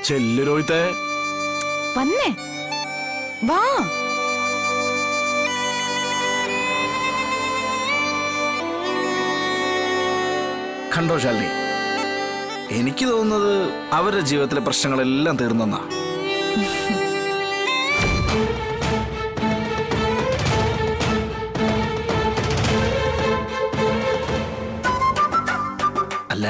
ചെല്ലു രോഹിത്തെ. വന്നേ വാ. കണ്ടോ ശാലിനി, എനിക്ക് തോന്നുന്നത് അവരുടെ ജീവിതത്തിലെ പ്രശ്നങ്ങളെല്ലാം തീർന്നെന്നാ. അല്ല,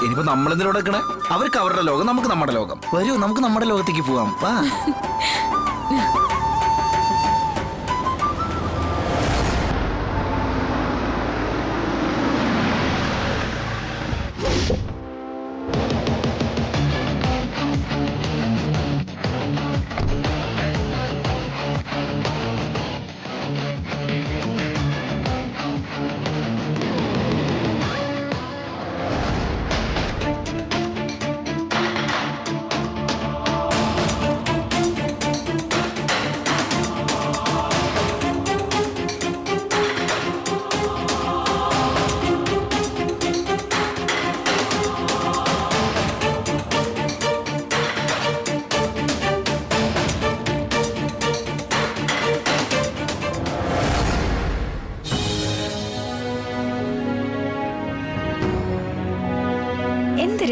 ഇനിയിപ്പോ നമ്മളെന്തിനോട് വെക്കണേ? അവർക്ക് അവരുടെ ലോകം, നമുക്ക് നമ്മുടെ ലോകം. വരൂ, നമുക്ക് നമ്മുടെ ലോകത്തേക്ക് പോവാം. വാ.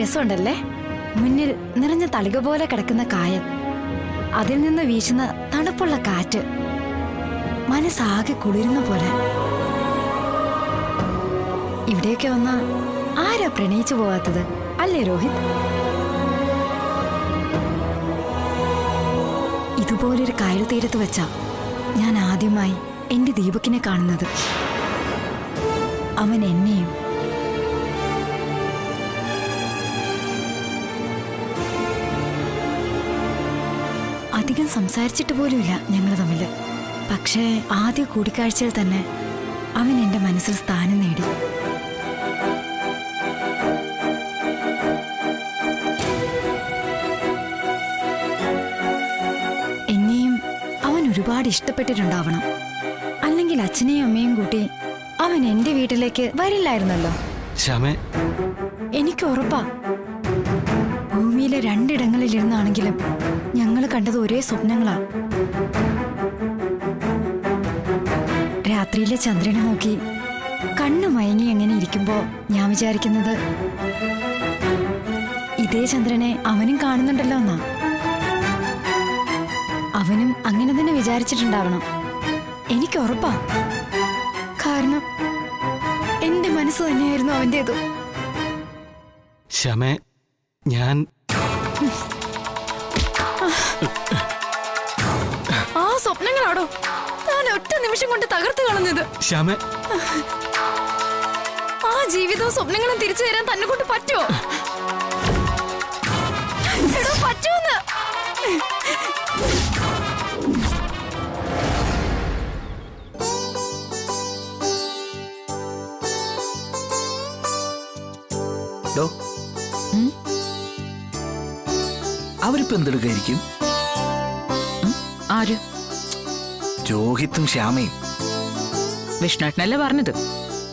രസമുണ്ടല്ലേ? മുന്നിൽ നിറഞ്ഞ തളിക പോലെ കിടക്കുന്ന കായൽ, അതിൽ നിന്ന് വീശുന്ന തണുപ്പുള്ള കാറ്റ്, മനസ്സാകെ കുളിരുന്ന പോലെ. ഇവിടെയൊക്കെ വന്ന ആരാ പ്രണയിച്ചു പോവാത്തത്, അല്ലേ രോഹിത്? ഇതുപോലൊരു കായൽ തീരത്ത് വെച്ചാ ഞാൻ ആദ്യമായി എന്റെ ദീപകിനെ കാണുന്നത്. അവൻ എന്നെയും. അധികം സംസാരിച്ചിട്ട് പോലുമില്ല ഞങ്ങൾ തമ്മിൽ. പക്ഷേ ആദ്യ കൂടിക്കാഴ്ചയിൽ തന്നെ അവൻ എൻ്റെ മനസ്സിൽ സ്ഥാനം നേടി. എന്നെയും അവൻ ഒരുപാട് ഇഷ്ടപ്പെട്ടിട്ടുണ്ടാവണം. അല്ലെങ്കിൽ അച്ഛനെയും അമ്മയും കൂട്ടി അവൻ എൻ്റെ വീട്ടിലേക്ക് വരില്ലായിരുന്നല്ലോ. എനിക്ക് ഉറപ്പാ. ഭൂമിയിലെ രണ്ടിടങ്ങളിലിരുന്നാണെങ്കിലും ഞങ്ങൾ കണ്ടത് ഒരേ സ്വപ്നങ്ങളാ. രാത്രിയിലെ ചന്ദ്രനെ നോക്കി കണ്ണു മയങ്ങി എങ്ങനെ ഇരിക്കുമ്പോ ഞാൻ വിചാരിക്കുന്നത് ഇതേ ചന്ദ്രനെ അവനും കാണുന്നുണ്ടല്ലോ എന്നാ. അവനും അങ്ങനെ തന്നെ വിചാരിച്ചിട്ടുണ്ടാവണം. എനിക്ക് ഉറപ്പാ. കാരണം എന്റെ മനസ്സ് തന്നെയായിരുന്നു അവൻ്റെത്. ഞാൻ ആ സ്വപ്നങ്ങളാടോ ഞാൻ ഒറ്റ നിമിഷം കൊണ്ട് തകർത്ത് കളഞ്ഞത്. ആ ജീവിതവും സ്വപ്നങ്ങളും തിരിച്ചു തരാൻ തന്നെ കൊണ്ട് പറ്റുമോ? പറ്റൂന്ന്. അവരിപ്പോ എന്തെടുക്കായിരിക്കും? ആര്? രോഹിത്തും ശ്യാമയും. വിഷ്ണുട്ടനല്ലേ പറഞ്ഞത്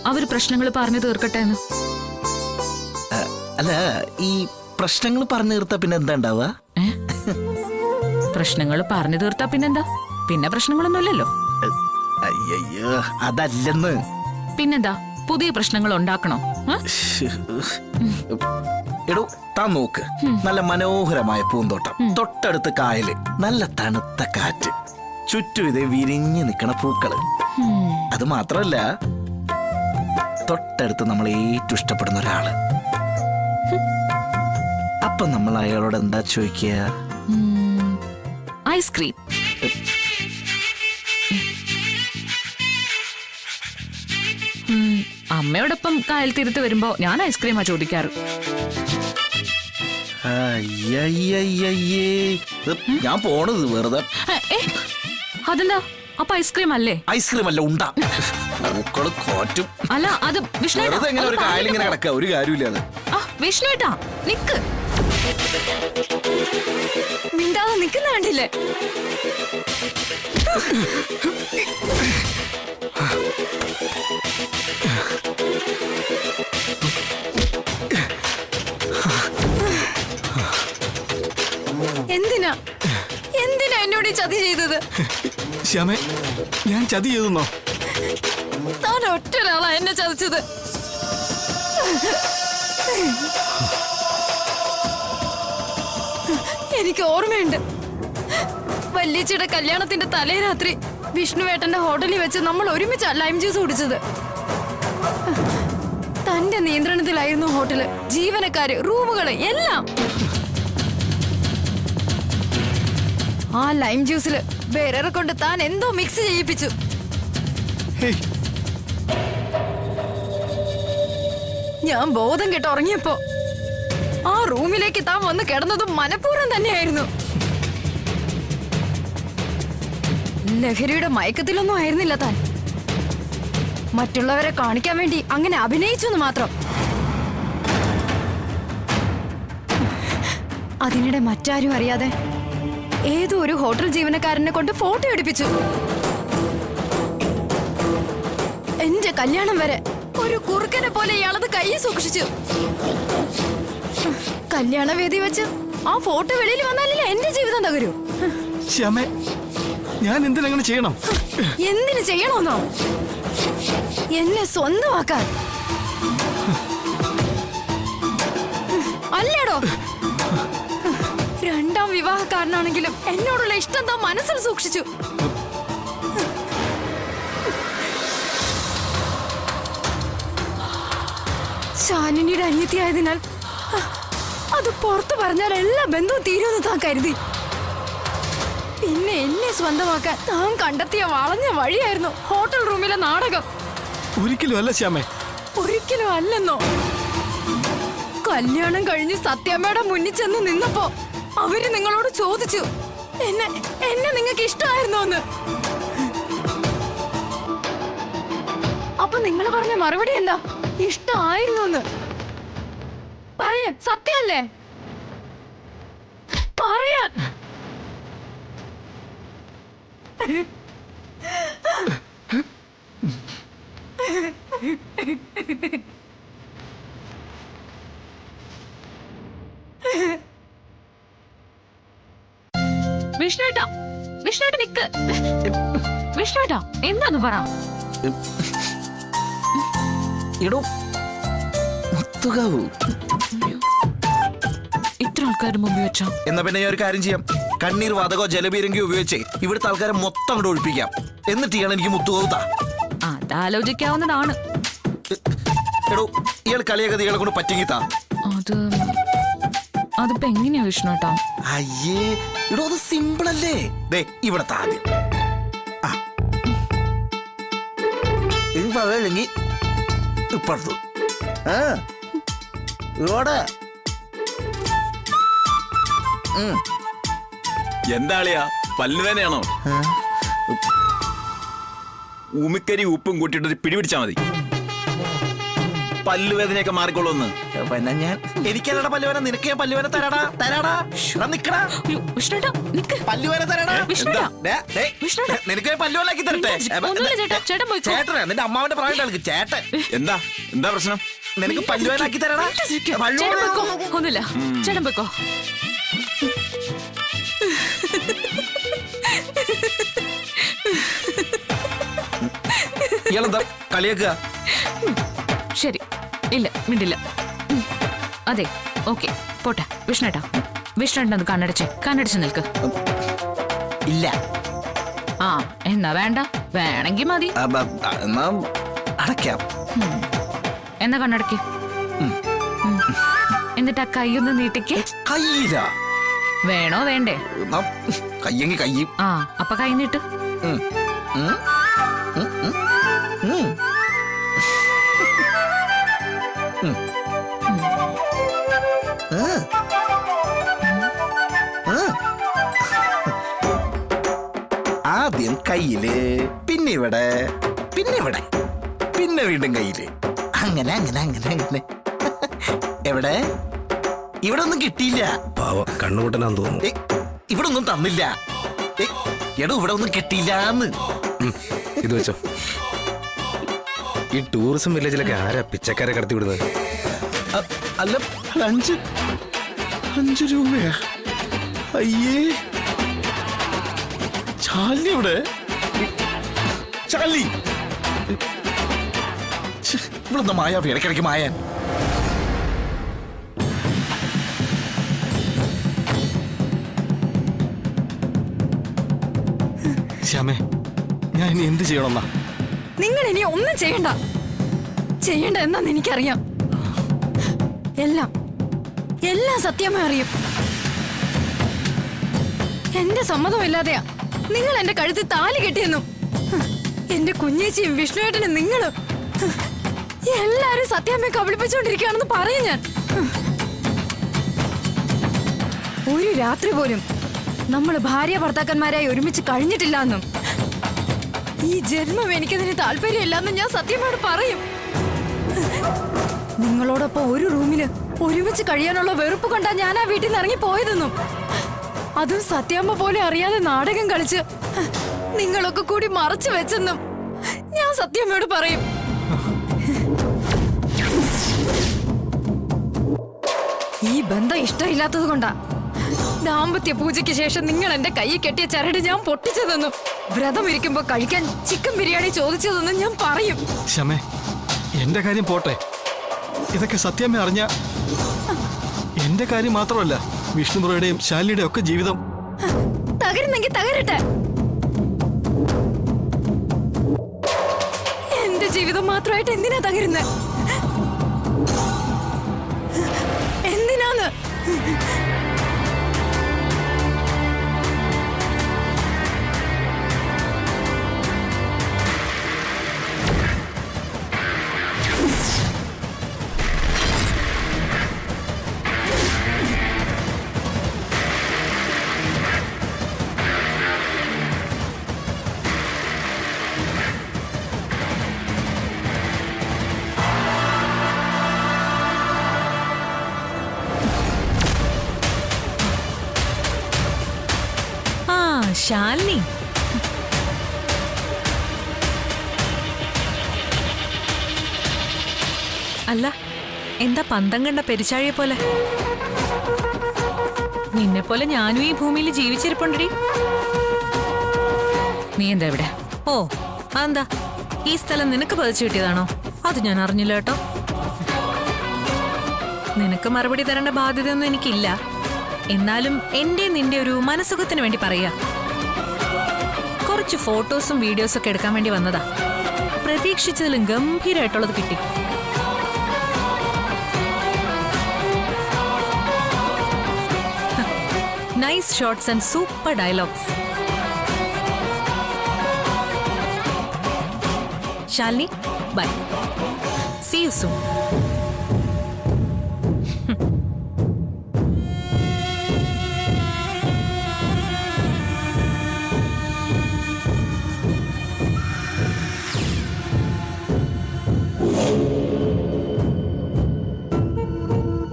അവര് പ്രശ്നങ്ങൾ പറഞ്ഞു തീർക്കട്ടെ എന്ന്. അല്ല, ഈ പ്രശ്നങ്ങൾ പറഞ്ഞു തീർത്താ പിന്നെ എന്താ ഉണ്ടാവുക? പ്രശ്നങ്ങൾ പറഞ്ഞു തീർത്താ പിന്നെന്താ? പിന്നെ പ്രശ്നങ്ങളൊന്നുമില്ലല്ലോ. അയ്യോ, അതല്ലെന്ന്. പിന്നെന്താ? പുതിയ പ്രശ്നങ്ങൾ ഉണ്ടാക്കണോ? എടോ, താൻ നോക്ക്. നല്ല മനോഹരമായ പൂന്തോട്ടം, തൊട്ടടുത്ത് കായല്, നല്ല തണുത്ത കാറ്റ്, ചുറ്റും ഇതേ വിരിഞ്ഞു നിൽക്കണ പൂക്കള്. അത് മാത്രല്ല, തൊട്ടടുത്ത് നമ്മൾ ഏറ്റവും ഇഷ്ടപ്പെടുന്ന ഒരാള്. അപ്പൊ നമ്മൾ അയാളോട് എന്താ ചോദിക്കുക? ഐസ്ക്രീം. അമ്മയോടൊപ്പം കായൽ തീരത്ത് വരുമ്പോ ഞാൻ ഐസ്ക്രീമാ ചോദിക്കാറ്. ഞാൻ പോണത് വെറുതെ. അതെന്താ? അപ്പൊ ഐസ്ക്രീം അല്ലേ? ഐസ്ക്രീം അല്ല, ഉണ്ടാ. കാറ്റും. അല്ല, അത് വിഷ്ണുവേട്ടാ. എങ്ങനെ ഒരു കായലിങ്ങനെ കിടക്കുക? ഒരു കാര്യമില്ല അത്. വിഷ്ണുവേട്ടാ, നിക്ക്. മിണ്ടാതെ നിക്കുന്ന കണ്ടില്ലേ? എന്നോട് ഈ ചതി ചെയ്തത്? ശ്യാമേ, ഞാൻ ചതി ചെയ്തെന്നോ? താൻ ഒറ്റ ഒരാളാ എന്നെ ചതിച്ചത്. എനിക്ക് ഓർമ്മയുണ്ട്, വല്യച്ചിയുടെ കല്യാണത്തിന്റെ തലേ രാത്രി വിഷ്ണുവേട്ടന്റെ ഹോട്ടലിൽ വെച്ച് നമ്മൾ ഒരുമിച്ച് ലൈം ജ്യൂസ് കുടിച്ചത്. തന്റെ നിയന്ത്രണത്തിലായിരുന്നു ഹോട്ടല്, ജീവനക്കാര്, റൂമുകള് എല്ലാം. ആ ലൈം ജ്യൂസില് വേറെ കൊണ്ട് താൻ എന്തോ മിക്സ് ചെയ്യിപ്പിച്ചു. ഹേയ്, ഞാൻ ബോധം കെട്ട് ഉറങ്ങിയപ്പോ ആ റൂമിലേക്ക് താൻ വന്ന് കിടന്നതും മനഃപൂർവ്വം തന്നെയായിരുന്നു. ലഹരിയുടെ മയക്കത്തിലൊന്നും ആയിരുന്നില്ല താൻ. മറ്റുള്ളവരെ കാണിക്കാൻ വേണ്ടി അങ്ങനെ അഭിനയിച്ചു എന്ന് മാത്രം. അതിനിടെ മറ്റാരും അറിയാതെ ഏതോ ഒരു ഹോട്ടൽ ജീവനക്കാരനെ കൊണ്ട് ഫോട്ടോ എടുപ്പിച്ചു. എന്റെ കല്യാണം വരെ ഒരു കുറുക്കനെ പോലെ ഇയാളത് കൈ സൂക്ഷിച്ചു. കല്യാണവേദി വെച്ച് ആ ഫോട്ടോ വെളിയിൽ വന്നാലല്ലേ എന്റെ ജീവിതം തകരൂ. ശ്യാമേ, ഞാൻ എന്തിനങ്ങനെ ചെയ്യണം? എന്തിനു ചെയ്യണമെന്നോ? എന്നെ സ്വന്തമാക്കാൻ അല്ലേടോ? രണ്ടാം വിവാഹക്കാരനാണെങ്കിലും എന്നോടുള്ള ഇഷ്ടം താൻ മനസ്സിൽ സൂക്ഷിച്ചു. ശാലിനിയുടെ അനിയത്തിയായതിനാൽ അത് പുറത്തു പറഞ്ഞാൽ എല്ലാ ബന്ധവും തീരുമെന്ന് താൻ കരുതി. പിന്നെ എന്നെ സ്വന്തമാക്കാൻ താൻ കണ്ടെത്തിയ വളഞ്ഞ വഴിയായിരുന്നു ഹോട്ടൽ റൂമിലെ നാടകം. ഒരിക്കലും അല്ല ശ്യാമേ. ഒരിക്കലും അല്ലെന്നോ? കല്യാണം കഴിഞ്ഞ് സത്യമ്മയുടെ മുന്നിൽ ചെന്ന് നിന്നപ്പോ അവര് നിങ്ങളോട് ചോദിച്ചു, എന്നെ നിങ്ങൾക്ക് ഇഷ്ടമായിരുന്നോ എന്ന്. അപ്പൊ നിങ്ങൾ പറഞ്ഞ മറുപടി എന്താ? ഇഷ്ടമായിരുന്നു എന്ന്. പറയാൻ സത്യമല്ലേ? പറയാൻ. വിഷ്ണുട്ടാ, വിഷ്ണുട്ടാ നിക്ക്. വിഷ്ണുട്ടാ എന്താന്ന് പറ. എടോ മുത്തുകാവൂ, ഇത്ര ആൾക്കാരുടെ മുമ്പിൽ വെച്ചാ? എന്നാ പിന്നെ ഞാൻ ഒരു കാര്യം ചെയ്യാം. കണ്ണീർ വാതകോ ജലപീരങ്കിയോ ഉപയോഗിച്ചേ ഇവിടുത്തെ ആൾക്കാരെ മൊത്തം അങ്ങോട്ട് ഒഴിപ്പിക്കാം. എന്നിട്ട് ഇയാൾ എനിക്ക് മുത്തുകൗത്താ. അതാലോചിക്കാവുന്നതാണ്. എടോ, ഇയാൾ കളിയാക്കത് ഇയാളെ കൊണ്ട് പറ്റിങ്ങിത്താ. അതിപ്പോ എങ്ങനെയാ വിഷ്ണുട്ടാ? അയ്യേ, എടോ അത് സിമ്പിൾ അല്ലേ. ദേ ഇവിടത്തെ ആദ്യം പഴല്ലെങ്കിൽ ഇപ്പുറത്തു ഇവിടെ. എന്താളിയാ, പല്ലുവേനയാണോ? ഉമിക്കരി ഉപ്പും കൂട്ടിയിട്ട് ഒരു പിടി പിടിച്ചാ മതി, പല്ലുവേദനയൊക്കെ മാറിക്കൊള്ളുന്ന്. പിന്നെ ഞാൻ എനിക്കല്ലടാ പല്ലുവേന, നിനക്ക് ഞാൻ പല്ലുവേന തരാടാ. തരാടാ, നിക്കടാ. വിഷ്ണുട്ടാ നിക്ക്. പല്ലുവേന തരാടാ. വിഷ്ണുട്ടാ, നിനക്ക് ഞാൻ പല്ലുവേനാക്കി തരട്ടെ. ചേട്ടനാ, നിന്റെ അമ്മാവന്റെ പ്രായം ചേട്ടൻ. എന്താ എന്താ പ്രശ്നം? നിനക്ക് പല്ലുവേനാക്കി തരാടാ. ഒന്നുമില്ല, ചേട്ടൻ പൊയ്ക്കോ. ഇയാളെന്താ കളിയാക്കുക? ശരി, ഇല്ല മിണ്ടില്ല. അതെ, ഓക്കെ, പോട്ടെ. വിഷ്ണുട്ടാ, വിഷ്ണുട്ടത് കണ്ണടച്ച് നിൽക്ക്. ഇല്ല. ആ എന്നാ വേണ്ട, വേണമെങ്കി മതി. എന്നാ അടയ്ക്കാം. എന്നാ കണ്ണടക്കി. എന്നിട്ട് ആ കൈയൊന്ന് നീട്ടിക്ക്. കയ്യില വേണോ വേണ്ടേ? കയ്യെങ്കി കയ്യും. ആ അപ്പൊ കൈ നീട്ട്. ആദ്യം കയ്യില്, പിന്നെ ഇവിടെ, പിന്നെ ഇവിടെ, പിന്നെ വീണ്ടും കയ്യില്. അങ്ങനെ അങ്ങനെ അങ്ങനെ അങ്ങനെ. എവിടെ? ഇവിടെ ഒന്നും കിട്ടിയില്ല. കണ്ണുകൂട്ടനാന്ന് തോന്നുന്നു. ഇവിടെ ഒന്നും തന്നില്ല. എടോ ഇവിടെ ഒന്നും കിട്ടിയില്ലാന്ന്. ഇത് വെച്ചോ. ഈ ടൂറിസം വില്ലേജിലൊക്കെ ആരാ പിച്ചക്കാരെ കടത്തി വിടുന്നത്? അല്ല, 5 രൂപയാ. അയ്യേ, ശാലിനി ഇവിടെ ശാലിനി ഇവിടുന്ന് മായാവി ഇടയ്ക്കിടയ്ക്ക് മായാൻ. ശ്യാമേ, ഞാൻ ഇനി എന്ത് ചെയ്യണമെന്നാ? നിങ്ങൾ ഇനി ഒന്നും ചെയ്യണ്ട. ചെയ്യണ്ട എന്നാന്ന് എനിക്കറിയാം. എല്ലാം എല്ലാം സത്യമായി അറിയും. എന്റെ സമ്മതമില്ലാതെയാ നിങ്ങൾ എന്റെ കഴുത്തിൽ താലി കെട്ടിയെന്നും എന്റെ കുഞ്ഞേച്ചിയും വിഷ്ണുവേട്ടനും നിങ്ങളും എല്ലാരും സത്യാമ്മയെ കബളിപ്പിച്ചുകൊണ്ടിരിക്കുകയാണെന്ന് പറയും ഞാൻ. ഒരു രാത്രി പോലും നമ്മൾ ഭാര്യ ഭർത്താക്കന്മാരായി ഒരുമിച്ച് കഴിഞ്ഞിട്ടില്ല എന്നും ഈ ജന്മം എനിക്കതിന് താല്പര്യമില്ലെന്നും ഞാൻ സത്യമായിട്ട് പറയും. നിങ്ങളോടൊപ്പം ഒരു റൂമില് ഒരുമിച്ച് കഴിയാനുള്ള വെറുപ്പ് കൊണ്ടാ ഞാൻ ആ വീട്ടിൽ നിന്ന് ഇറങ്ങി പോയതെന്നും അതും സത്യാമ്മ പോലെ അറിയാതെ നാടകം കളിച്ച് നിങ്ങളൊക്കെ കൂടി മറച്ചു വെച്ചെന്നും ഞാൻ സത്യാമ്മയോട് പറയും. ഈ ബന്ധം ഇഷ്ടമില്ലാത്തത് കൊണ്ടാ ദാമ്പത്യ പൂജയ്ക്ക് ശേഷം നിങ്ങൾ എന്റെ കൈ കെട്ടിയ ചരട് ഞാൻ പൊട്ടിച്ചതെന്നും വ്രതം ഇരിക്കുമ്പോ കഴിക്കാൻ ചിക്കൻ ബിരിയാണി ചോദിച്ചതെന്നും ഞാൻ പറയും. ശ്യാമേ, എന്റെ കാര്യം പോട്ടെ, ഇതൊക്കെ സത്യാമ്മ അറിഞ്ഞ എന്റെ കാര്യം മാത്രമല്ല വിഷ്ണുപുരയുടെയും ശാലിനിയുടെയും ഒക്കെ ജീവിതം തകരുന്നെങ്കിൽ തകരട്ടെ. എന്റെ ജീവിതം മാത്രമായിട്ട് എന്തിനാ തകരുന്നത്? എന്തിനാന്ന്? ശാലിനി, അല്ല എന്താ പന്തം കണ്ട പെരിച്ചാഴിയെ പോലെ? നിന്നെ പോലെ ഞാനും ഈ ഭൂമിയിൽ ജീവിച്ചിരിപ്പുണ്ടടി. നീ എന്താ ഇവിടെ? ഓ അതെന്താ, ഈ സ്ഥലം നിനക്ക് പതിച്ചു കിട്ടിയതാണോ? അത് ഞാൻ അറിഞ്ഞില്ല കേട്ടോ. നിനക്ക് മറുപടി തരേണ്ട ബാധ്യതയൊന്നും എനിക്കില്ല. എന്നാലും എന്റെ നിന്റെ ഒരു മനസുഖത്തിന് വേണ്ടി പറയാ. കുറച്ച് ഫോട്ടോസും വീഡിയോസും ഒക്കെ എടുക്കാൻ വേണ്ടി വന്നതാ. പ്രതീക്ഷിച്ചതിലും ഗംഭീരമായിട്ടുള്ളത് കിട്ടി. Nice shots and super dialogues. Shalini, bye. See you soon.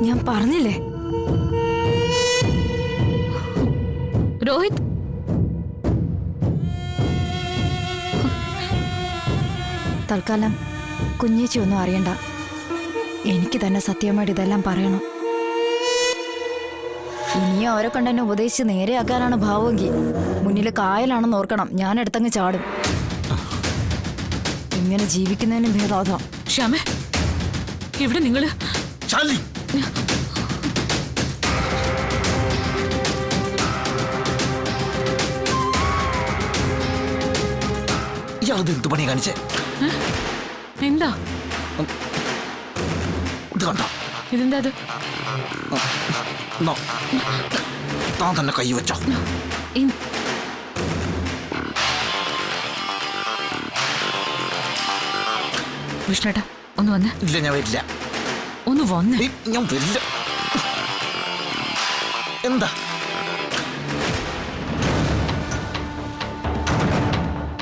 ഞാൻ പറഞ്ഞില്ലേ രോഹിത്, തൽക്കാലം കുഞ്ഞേച്ചി ഒന്നും അറിയണ്ട. എനിക്ക് തന്നെ സത്യമായിട്ട് ഇതെല്ലാം പറയണം. ഇനിയും അവരെ കൊണ്ട് എന്നെ ഉപദേശിച്ച് നേരെയാക്കാനാണ് ഭാവമെങ്കിൽ മുന്നിൽ കായലാണെന്ന് ഓർക്കണം. ഞാൻ എടുത്തങ്ങ് ചാടും. ഇങ്ങനെ ജീവിക്കുന്നതിന് ഭേദാതാ. ശ്യാമേ, ഇവിടെ നിങ്ങള് ശാലിനി, ഇയാളത് എന്ത് പണി കാണിച്ചേ? എന്താ ഇത് കണ്ടോ? ഇതെന്താ അത്? നോ, താൻ തന്നെ കൈ വെച്ചോ. വിഷ്ണുട്ടാ, ഒന്ന് വന്ന്. ഇല്ല, ഞാൻ വരില്ല. ഒന്ന് വന്ന്. ഞാൻ വരില്ല. എന്താ?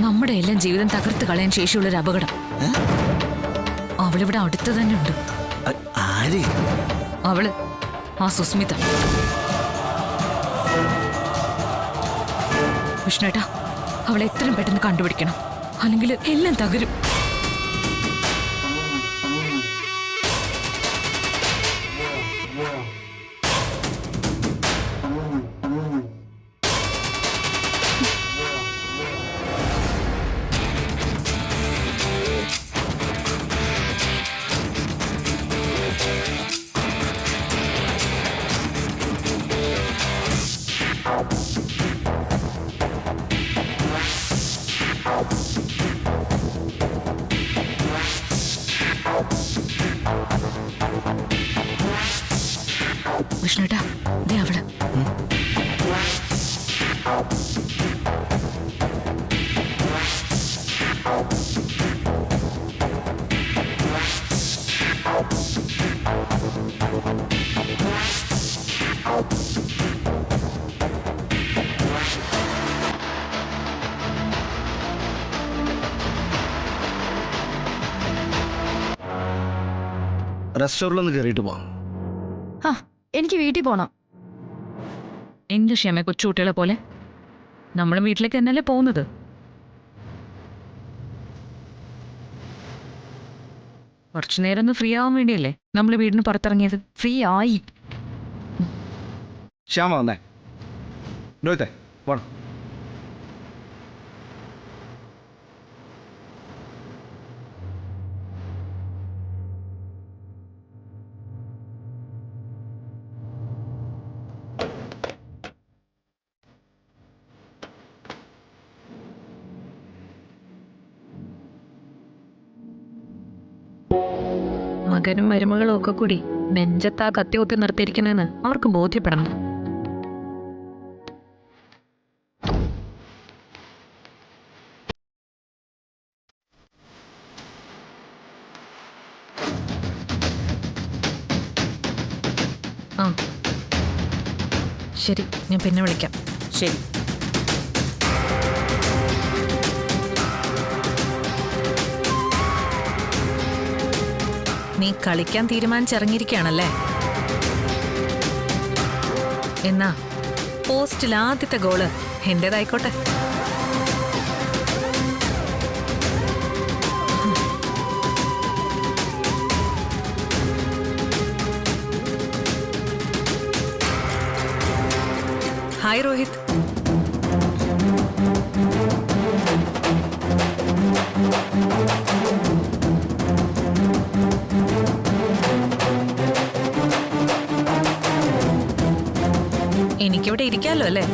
നമ്മുടെ എല്ലാം ജീവിതം തകർത്ത് കളയാൻ ശേഷിയുള്ളൊരു അപകടം അവളിവിടെ അടുത്ത് തന്നെ ഉണ്ട്. ആര്? അവള് ആ സുസ്മിത. വിഷ്ണുട്ടാ, അവളെ എത്രയും പെട്ടെന്ന് കണ്ടുപിടിക്കണം, അല്ലെങ്കിൽ എല്ലാം തകരും. വിഷ്ണുട്ടാ ദേ അവിടെ. റെസ്റ്റോറൻറ്റിലൊന്ന് കയറിയിട്ട് പോവാം. ആ എനിക്ക് വീട്ടിൽ പോണം. എന്ത് ക്ഷമ കൊച്ചുകുട്ടികളെ പോലെ. നമ്മുടെ വീട്ടിലേക്ക് തന്നെയല്ലേ പോകുന്നത്. കുറച്ചു നേരം ഒന്ന് ഫ്രീ ആവാൻ വേണ്ടിയല്ലേ നമ്മൾ വീടിന് പുറത്തിറങ്ങിയത്. ഫ്രീ ആയി. ശ്യാമ വന്നേ. രോഹിത്തെ പോണം. മകനും മരുമകളും ഒക്കെ കൂടി നെഞ്ചത്താ കത്തി കുത്തി നിർത്തിയിരിക്കുന്നെന്ന് അവർക്ക് ബോധ്യപ്പെടണം. ആ ശരി, ഞാൻ പിന്നെ വിളിക്കാം. ശരി. നീ കളിക്കാൻ തീരുമാനിച്ചിറങ്ങിയിരിക്കുകയാണല്ലേ? എന്നാ പോസ്റ്റിൽ ആദ്യത്തെ ഗോള് എന്റേതായിക്കോട്ടെ. ഹായ് രോഹിത്. എനിക്കിവിടെ ഇരിക്കാലോ അല്ലേ?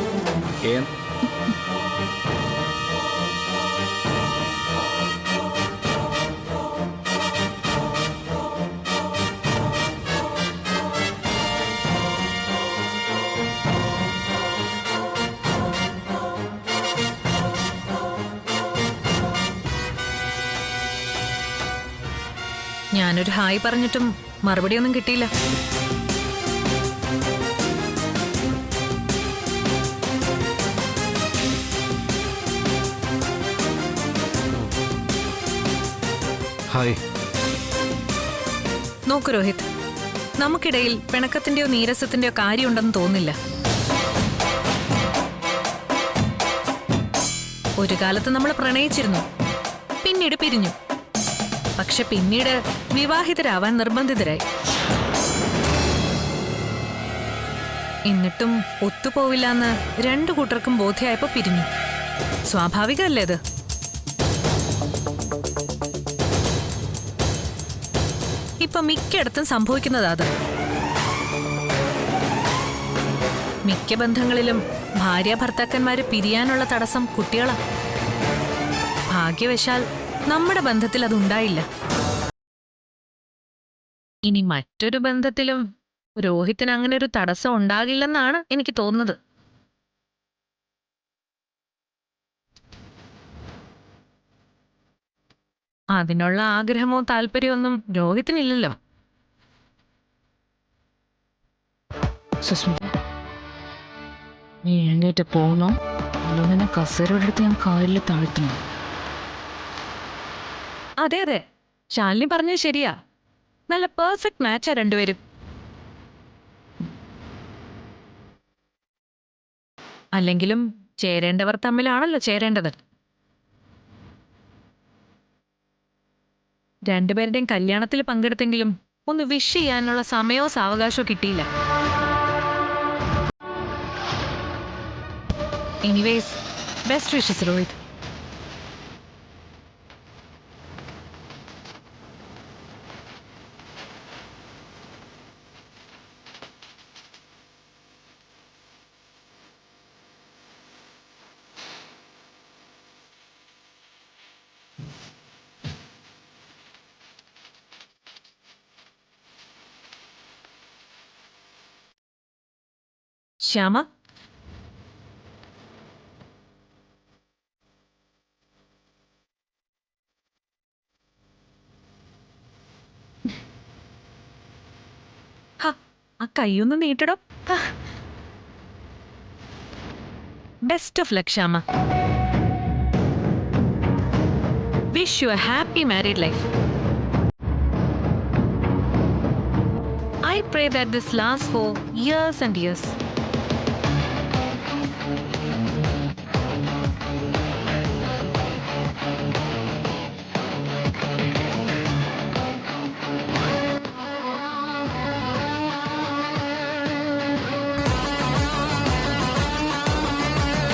ഞാനൊരു ഹായ് പറഞ്ഞിട്ടും മറുപടിയൊന്നും കിട്ടിയില്ല. ഹായ്. നോക്കൂ രോഹിത്, നമുക്കിടയിൽ പിണക്കത്തിന്റെയോ നീരസത്തിന്റെയോ കാര്യമുണ്ടെന്ന് തോന്നില്ല. ഒരു കാലത്ത് നമ്മൾ പ്രണയിച്ചിരുന്നു, പിന്നീട് പിരിഞ്ഞു. പക്ഷെ പിന്നീട് വിവാഹിതരാവാൻ നിർബന്ധിതരായി. എന്നിട്ടും ഒത്തുപോവില്ലെന്ന് രണ്ടു കൂട്ടർക്കും ബോധ്യമായപ്പോ പിരിഞ്ഞു. സ്വാഭാവികമല്ലേ ഇത്? ഇപ്പൊ മിക്കയിടത്തും സംഭവിക്കുന്നതാ അത്. മിക്ക ബന്ധങ്ങളിലും ഭാര്യ ഭർത്താക്കന്മാര് പിരിയാനുള്ള തടസ്സം കുട്ടികളാ. ഭാഗ്യവശാൽ നമ്മുടെ ബന്ധത്തിൽ അതുണ്ടായില്ല. ഇനി മറ്റൊരു ബന്ധത്തിലും രോഹിത്തിന് അങ്ങനെ ഒരു തടസ്സം ഉണ്ടാകില്ലെന്നാണ് എനിക്ക് തോന്നുന്നത്. അതിനുള്ള ആഗ്രഹമോ താല്പര്യമൊന്നും രോഹിത്തിനില്ലല്ലോ. സുസ്മിത, നീ എഴുന്നേറ്റ് പോകണോ അല്ലെ കസേരയുടെ അടുത്ത് ഞാൻ കാലിൽ താഴ്ത്തണം? അതെ അതെ, ശാലിനി പറഞ്ഞത് ശരിയാ. നല്ല പെർഫെക്റ്റ് മാച്ചാ രണ്ടുപേരും. അല്ലെങ്കിലും ചേരേണ്ടവർ തമ്മിലാണല്ലോ ചേരേണ്ടത്. രണ്ടുപേരുടെയും കല്യാണത്തിൽ പങ്കെടുത്തെങ്കിലും ഒന്ന് വിഷ് ചെയ്യാനുള്ള സമയമോ സാവകാശമോ കിട്ടിയില്ല. Anyways, best wishes Rohit. Shyama, ആ കൈയൊന്ന് നീട്ടടോ. Best of luck Shyama. Wish you a happy married life. I pray that this lasts for years and years.